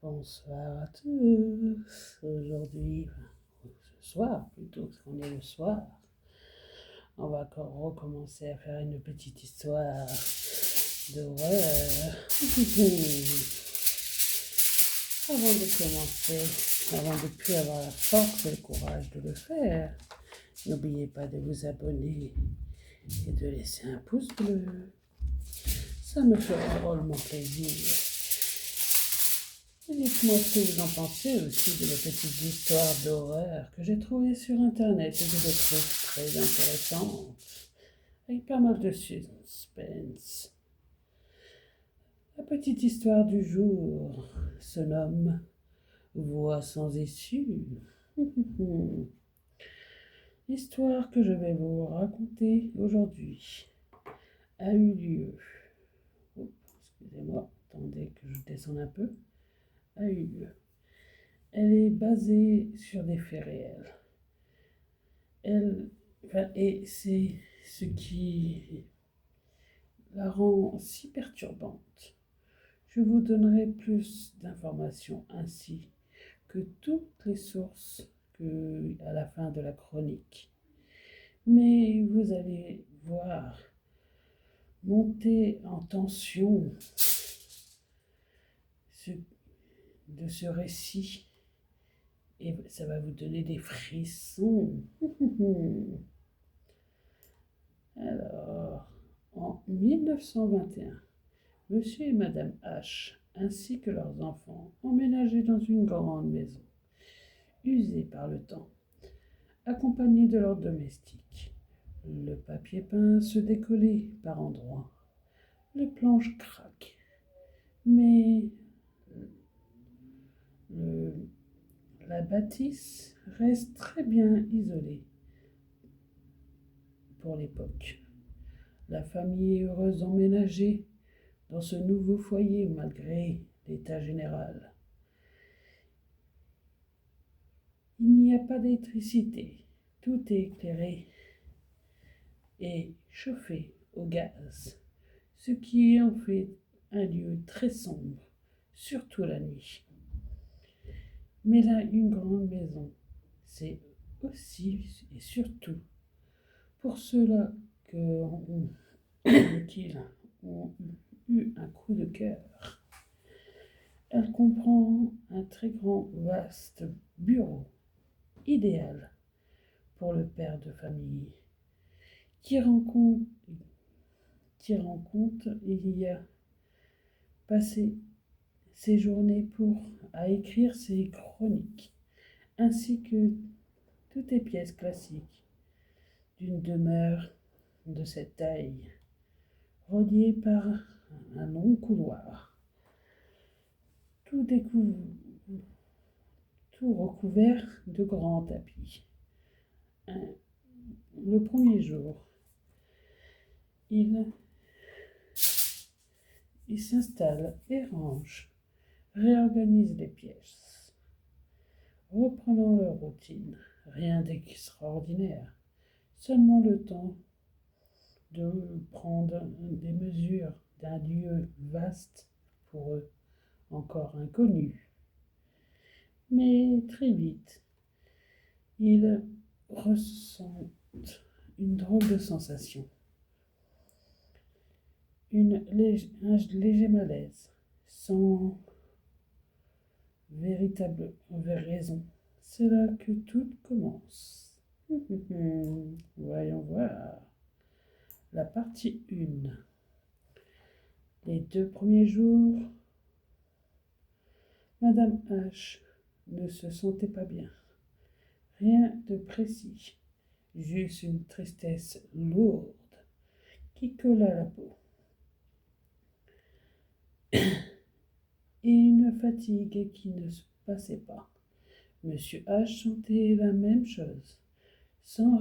Bonsoir à tous. Aujourd'hui, ce soir plutôt, parce qu'on est le soir, on va encore recommencer à faire une petite histoire d'horreur. Avant de commencer, avant de plus avoir la force et le courage de le faire, n'oubliez pas de vous abonner et de laisser un pouce bleu. Ça me fera drôlement plaisir. Et dites-moi ce que vous en pensez aussi de mes petites histoires d'horreur que j'ai trouvées sur internet et que je trouve très intéressantes, avec pas mal de suspense. La petite histoire du jour se nomme Voix sans issue. L'histoire que je vais vous raconter aujourd'hui a eu lieu. Oh, excusez-moi, attendez que je descende un peu. A eu lieu. Elle est basée sur des faits réels. Et c'est ce qui la rend si perturbante. Je vous donnerai plus d'informations ainsi que toutes les sources à la fin de la chronique. Mais vous allez voir monter en tension de ce récit et ça va vous donner des frissons. Alors, en 1921, Monsieur et Madame H, ainsi que leurs enfants, emménageaient dans une grande maison, usée par le temps, accompagnés de leurs domestiques. Le papier peint se décollait par endroits, les planches craquent, mais la bâtisse reste très bien isolée pour l'époque. La famille est heureuse d'emménager dans ce nouveau foyer malgré l'état général. Il n'y a pas d'électricité, tout est éclairé et chauffé au gaz, ce qui en fait un lieu très sombre, surtout la nuit. Mais là, une grande maison, c'est aussi et surtout pour ceux-là qui ont eu un coup de cœur. Elle comprend un très grand, vaste bureau, idéal pour le père de famille, qui rend compte il y a passé ses journées à écrire ses chroniques, ainsi que toutes les pièces classiques d'une demeure de cette taille, reliée par un long couloir, tout recouvert de grands tapis. Le premier jour, il s'installe et range, réorganise les pièces, reprenant leur routine. Rien d'extraordinaire, seulement le temps de prendre des mesures d'un lieu vaste pour eux, encore inconnu. Mais très vite, ils ressentent une drôle de sensation, un léger malaise, sans véritable raison. C'est là que tout commence. Voyons voir. La partie 1. Les 2 premiers jours, Madame H ne se sentait pas bien. Rien de précis, juste une tristesse lourde qui colla la peau. Et une fatigue qui ne se passait pas. Monsieur H sentait la même chose, sans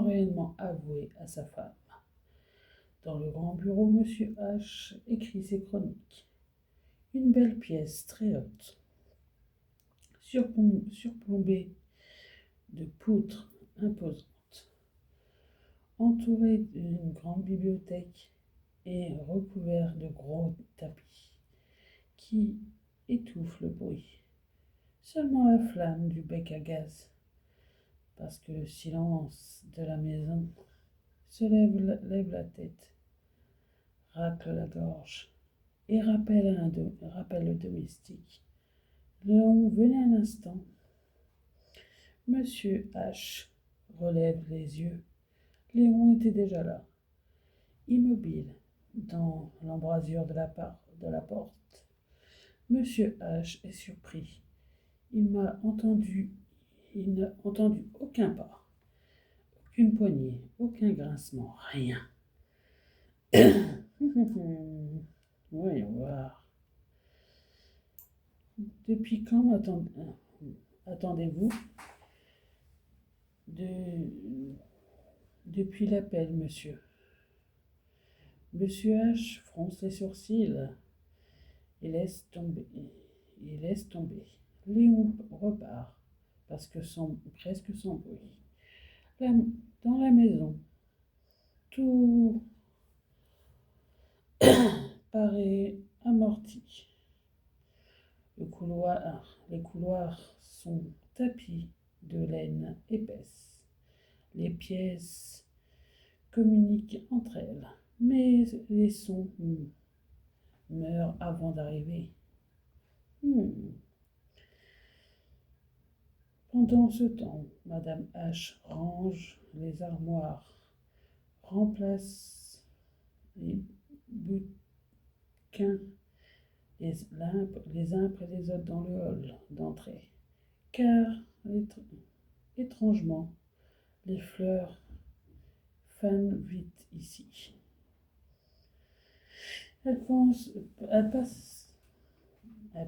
réellement avouer à sa femme. Dans le grand bureau, Monsieur H écrit ses chroniques. Une belle pièce très haute, surplombée de poutres imposantes, entourée d'une grande bibliothèque est recouvert de gros tapis qui étouffent le bruit. Seulement la flamme du bec à gaz, parce que le silence de la maison se lève la tête, racle la gorge et rappelle le domestique. Léon, venez un instant. Monsieur H. relève les yeux. Léon était déjà là, immobile, dans l'embrasure de la porte. Monsieur H. est surpris. Il n'a entendu aucun pas, aucune poignée, aucun grincement, rien. Voyons voir. Depuis quand attendez-vous Depuis l'appel, monsieur. Monsieur H. fronce les sourcils et laisse tomber. Léon repart, presque sans bruit. Dans la maison, tout paraît amorti. Les couloirs sont tapis de laine épaisse. Les pièces communiquent entre elles, mais les sons meurent avant d'arriver. Pendant ce temps, Madame H. range les armoires, remplace les bouquins les uns après les autres dans le hall d'entrée, car, étrangement, les fleurs fanent vite ici. Elle passe à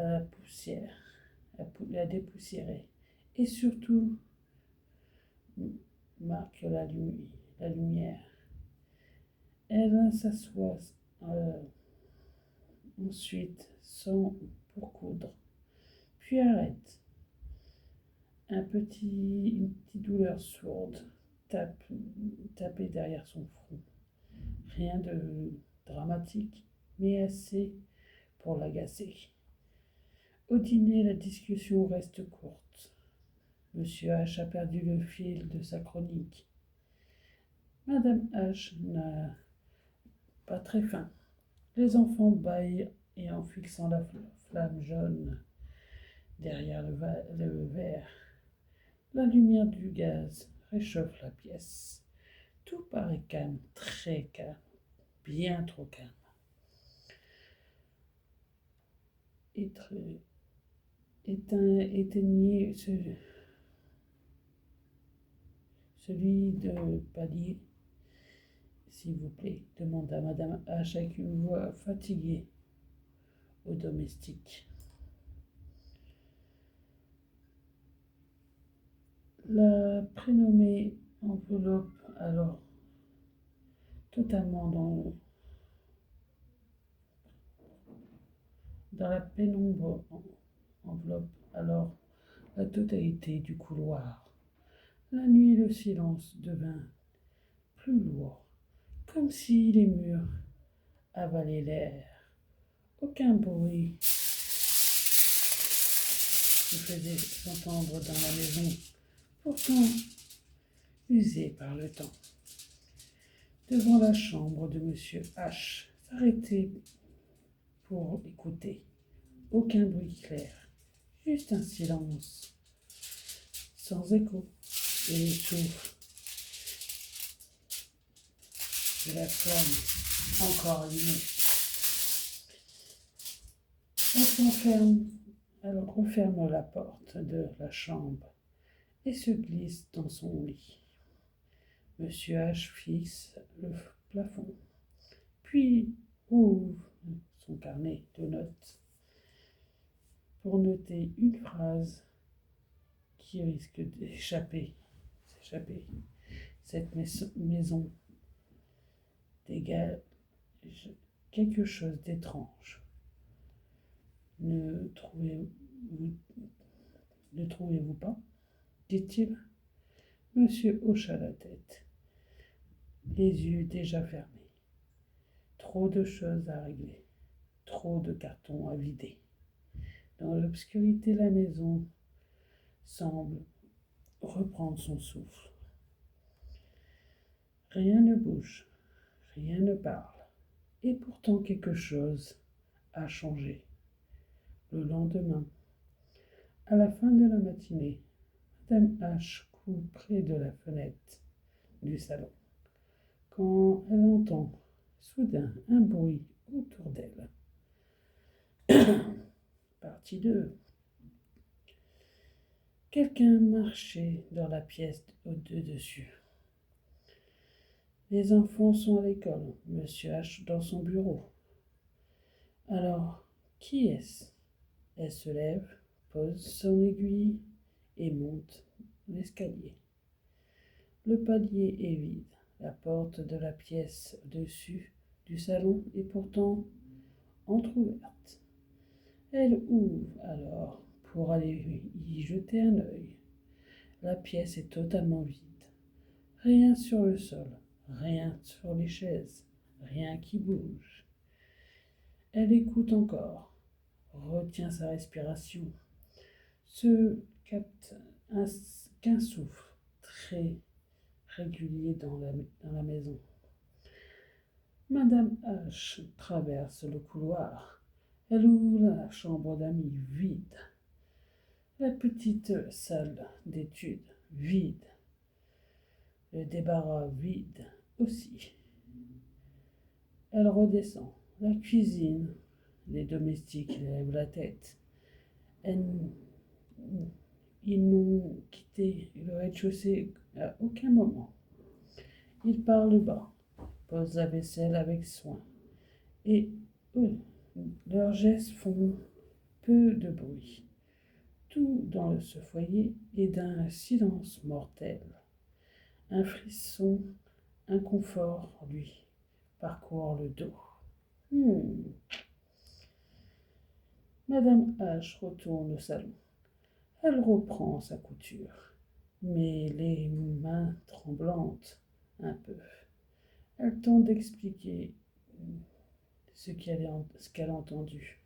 la poussière, à dépoussiérer, et surtout marque la lumière. Elle s'assoit ensuite pour coudre, puis arrête. Une petite douleur sourde tapait derrière son front. Rien de dramatique, mais assez pour l'agacer. Au dîner, la discussion reste courte. Monsieur H. a perdu le fil de sa chronique. Madame H. n'a pas très faim. Les enfants bâillent et en fixant la flamme jaune derrière le verre. La lumière du gaz réchauffe la pièce. Tout paraît calme, très calme, bien trop calme. Éteignez celui de palier, s'il vous plaît, demanda Madame H. avec une voix fatiguée au domestique. La prénommée enveloppe alors totalement dans la pénombre enveloppe alors la totalité du couloir. La nuit et le silence devint plus lourd, comme si les murs avalaient l'air. Aucun bruit ne faisait entendre dans la maison, pourtant usée par le temps. Devant la chambre de Monsieur H. s'arrêtait pour écouter. Aucun bruit clair, juste un silence sans écho et le souffle de la flamme encore allumée. Elle referme la porte de la chambre et se glisse dans son lit. Monsieur H. fixe le plafond, puis ouvre son carnet de notes pour noter une phrase qui risque s'échapper. Cette maison dégage quelque chose d'étrange. Ne trouvez-vous pas? Dit-il. Monsieur hocha la tête, les yeux déjà fermés. Trop de choses à régler, trop de cartons à vider. Dans l'obscurité, la maison semble reprendre son souffle. Rien ne bouge, rien ne parle. Et pourtant quelque chose a changé. Le lendemain, à la fin de la matinée, Madame H court près de la fenêtre du salon quand elle entend soudain un bruit autour d'elle. Partie 2. Quelqu'un marchait dans la pièce au-dessus. Les enfants sont à l'école, Monsieur H dans son bureau. Alors, qui est-ce? Elle se lève, pose son aiguille et monte l'escalier. Le palier est vide. La porte de la pièce au-dessus du salon est pourtant entr'ouverte. Elle ouvre alors pour aller y jeter un œil. La pièce est totalement vide. Rien sur le sol, rien sur les chaises, rien qui bouge. Elle écoute encore, retient sa respiration, se capte qu'un souffle très régulier dans la maison. Madame H traverse le couloir. Elle ouvre la chambre d'amis vide. La petite salle d'études vide. Le débarras vide aussi. Elle redescend. La cuisine, les domestiques lèvent la tête. Ils n'ont quitté le rez-de-chaussée à aucun moment. Ils parlent bas, posent la vaisselle avec soin. Et eux, leurs gestes font peu de bruit. Tout dans ce foyer est d'un silence mortel. Un frisson inconfort lui parcourt le dos. Madame H retourne au salon. Elle reprend sa couture, mais les mains tremblantes un peu. Elle tente d'expliquer ce qu'elle a entendu.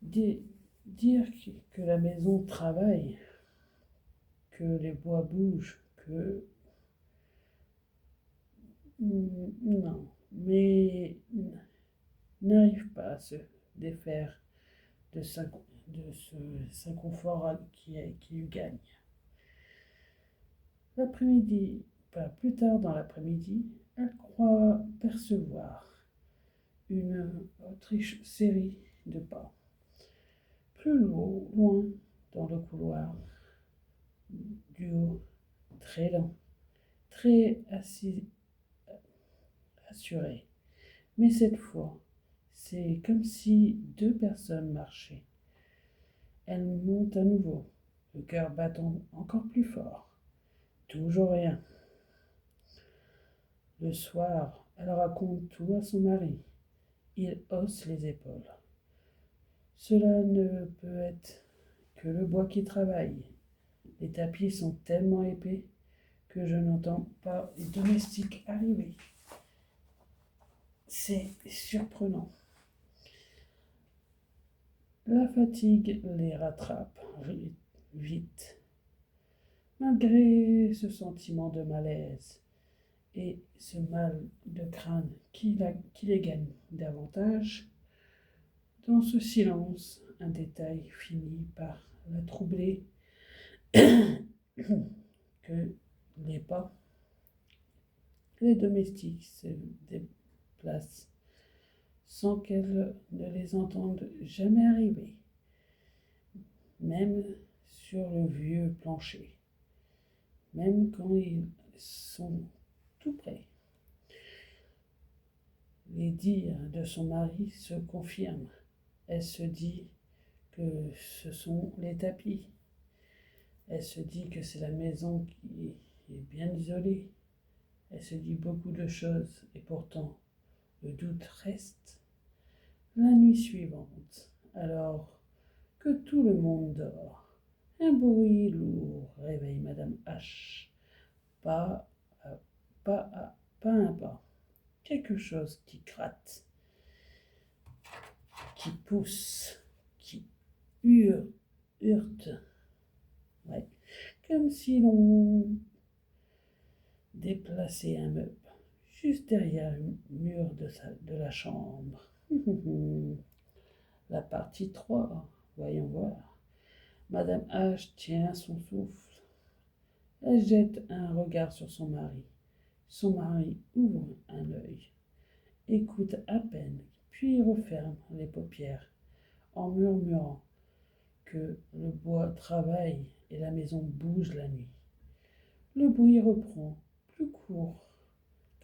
Dire que la maison travaille, que les bois bougent, que... Non, mais n'arrive pas à se défaire de ce inconfort qui lui gagne. L'après-midi, pas plus tard dans l'après-midi, elle croit percevoir une autre série de pas. Plus loin dans le couloir, du haut, très lent, très assuré. Mais cette fois, c'est comme si deux personnes marchaient. Elle monte à nouveau, le cœur battant encore plus fort. Toujours rien. Le soir, elle raconte tout à son mari. Il hausse les épaules. Cela ne peut être que le bois qui travaille. Les tapis sont tellement épais que je n'entends pas les domestiques arriver. C'est surprenant. La fatigue les rattrape vite. Malgré ce sentiment de malaise et ce mal de crâne qui les gagne davantage, dans ce silence, un détail finit par la troubler que les pas, les domestiques se déplacent sans qu'elle ne les entende jamais arriver, même sur le vieux plancher, même quand ils sont tout près. Les dires de son mari se confirment. Elle se dit que ce sont les tapis. Elle se dit que c'est la maison qui est bien isolée. Elle se dit beaucoup de choses et pourtant le doute reste. La nuit suivante, alors que tout le monde dort, un bruit lourd réveille Madame H. Pas un pas. quelque chose qui gratte, qui pousse, qui heurte, ouais, comme si l'on déplaçait un meuble juste derrière le mur de la chambre. La partie 3, voyons voir. Madame H tient son souffle. Elle jette un regard sur son mari. Son mari ouvre un œil, écoute à peine, puis referme les paupières en murmurant que le bois travaille et la maison bouge la nuit. Le bruit reprend, plus court,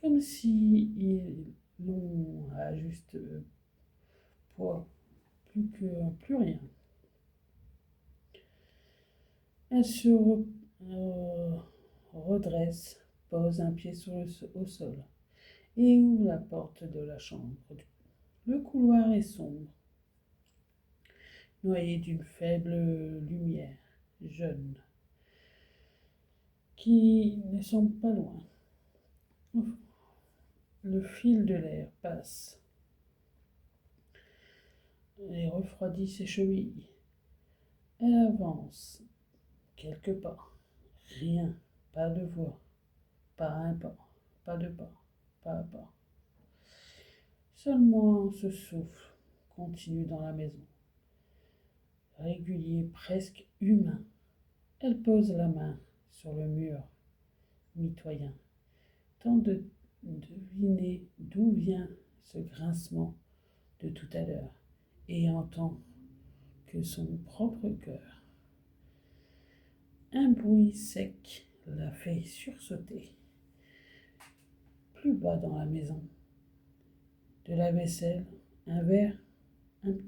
comme si l'on a juste poids, plus rien. Elle se redresse, pose un pied au sol et ouvre la porte de la chambre. Le couloir est sombre, noyé d'une faible lumière jaune qui ne semble pas loin. Le fil de l'air passe et refroidit ses chevilles. Elle avance quelques pas. Rien, pas de voix, pas un pas, pas de pas, pas un pas. Seulement ce souffle continue dans la maison, régulier, presque humain. Elle pose la main sur le mur mitoyen, tente de deviner d'où vient ce grincement de tout à l'heure et entend que son propre cœur. Un bruit sec la fait sursauter. Plus bas dans la maison, de la vaisselle, un verre, une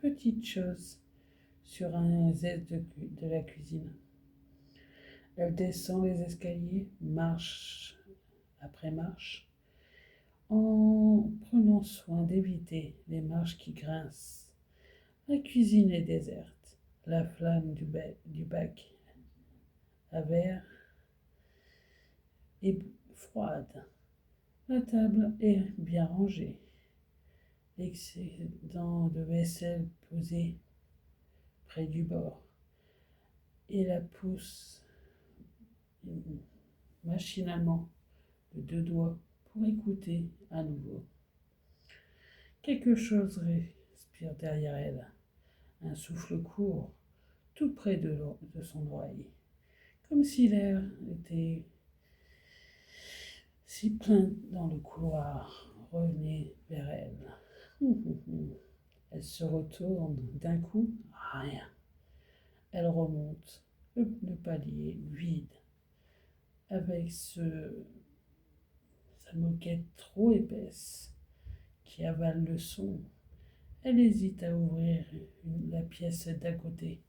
petite chose sur un zeste de la cuisine. Elle descend les escaliers, marche après marche, en prenant soin d'éviter les marches qui grincent. La cuisine est déserte. La flamme du bac à verre est froide. La table est bien rangée. L'excédent de vaisselle posé près du bord. Et la pousse machinalement de deux doigts pour écouter à nouveau. Quelque chose respire derrière elle. Un souffle court, tout près de son oreille. Comme si l'air était si plein dans le couloir, revenait vers elle. Elle se retourne d'un coup, rien. Elle remonte le palier vide, avec sa moquette trop épaisse qui avale le son. Elle hésite à ouvrir la pièce d'à côté,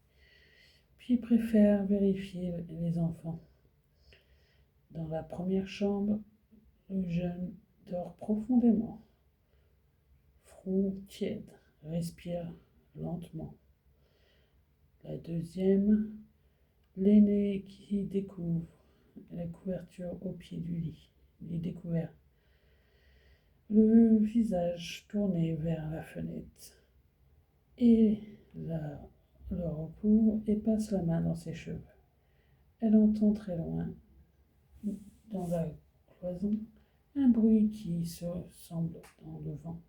puis préfère vérifier les enfants. Dans la première chambre, le jeune dort profondément, front tiède, respire lentement. La deuxième, l'aîné qui découvre la couverture au pied du lit, découvert, le visage tourné vers la fenêtre, et le recouvre et passe la main dans ses cheveux. Elle entend très loin, dans la cloison, un bruit qui se semble dans le vent.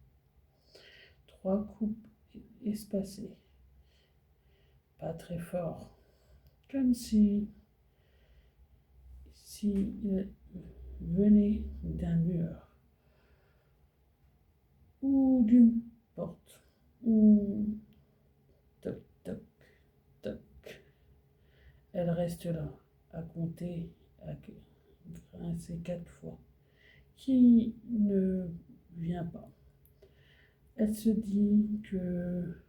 3 coupes espacées, pas très fort, comme si il venait d'un mur ou d'une porte, ou toc toc toc. Elle reste là, à compter, à grincer 4 fois, qui ne vient pas. Elle se dit que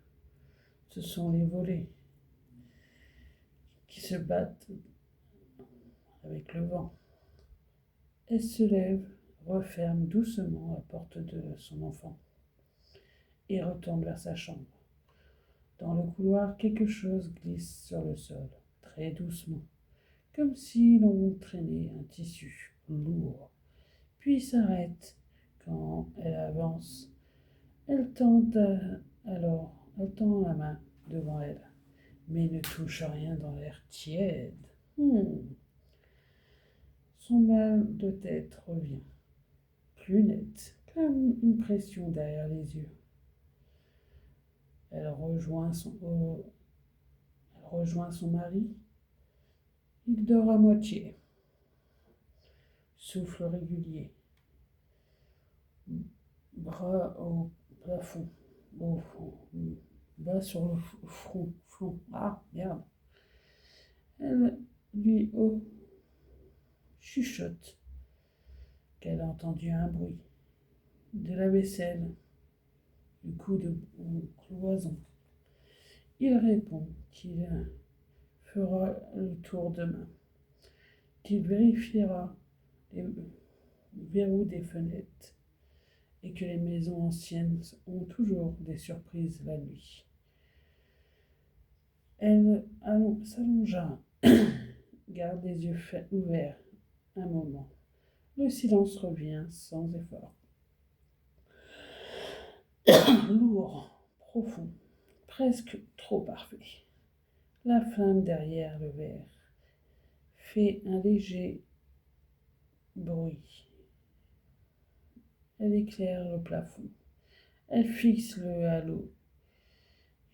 ce sont les volets qui se battent avec le vent. Elle se lève, referme doucement la porte de son enfant et retourne vers sa chambre. Dans le couloir, quelque chose glisse sur le sol, très doucement, comme si l'on traînait un tissu lourd, puis s'arrête quand Lentement, elle avance. Elle tend la main devant elle, mais ne touche rien dans l'air tiède. Son mal de tête revient, plus net, comme une pression derrière les yeux. Elle rejoint son mari. Il dort à moitié. Souffle régulier. Bras au plafond. Au fond. Bas sur le front. Ah, merde. Elle lui chuchote qu'elle a entendu un bruit. De la vaisselle. Du coup de cloison. Il répond qu'il fera le tour demain, qu'il vérifiera les verrous des fenêtres et que les maisons anciennes ont toujours des surprises la nuit. Elle s'allongea, garde les yeux ouverts un moment. Le silence revient sans effort. Lourd, profond, presque trop parfait. La flamme derrière le verre fait un léger bruit. Elle éclaire le plafond. Elle fixe le halo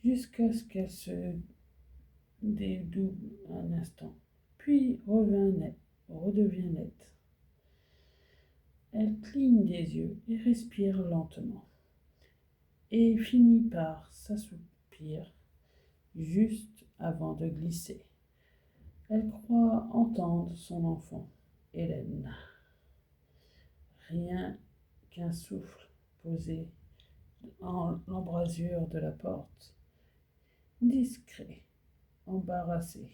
jusqu'à ce qu'elle se dédouble un instant, puis redevient nette. Elle cligne des yeux et respire lentement, et finit par s'assoupir juste avant de glisser. Elle croit entendre son enfant, Hélène. Rien qu'un souffle posé en l'embrasure de la porte. Discret, embarrassé,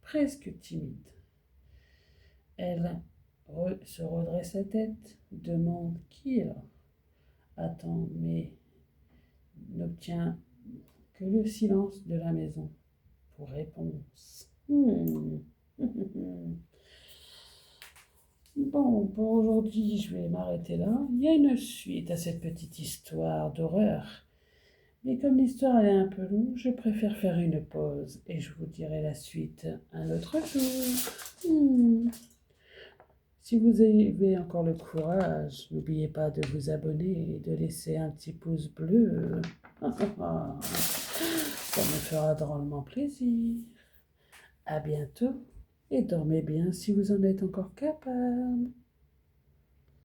presque timide. Elle se redresse la tête, demande qui est là, attend, mais n'obtient que le silence de la maison pour réponse. Bon, pour aujourd'hui, je vais m'arrêter là. Il y a une suite à cette petite histoire d'horreur. Mais comme l'histoire elle est un peu longue, je préfère faire une pause et je vous dirai la suite un autre jour. Si vous avez encore le courage, n'oubliez pas de vous abonner et de laisser un petit pouce bleu. Ça me fera drôlement plaisir. À bientôt et dormez bien si vous en êtes encore capable.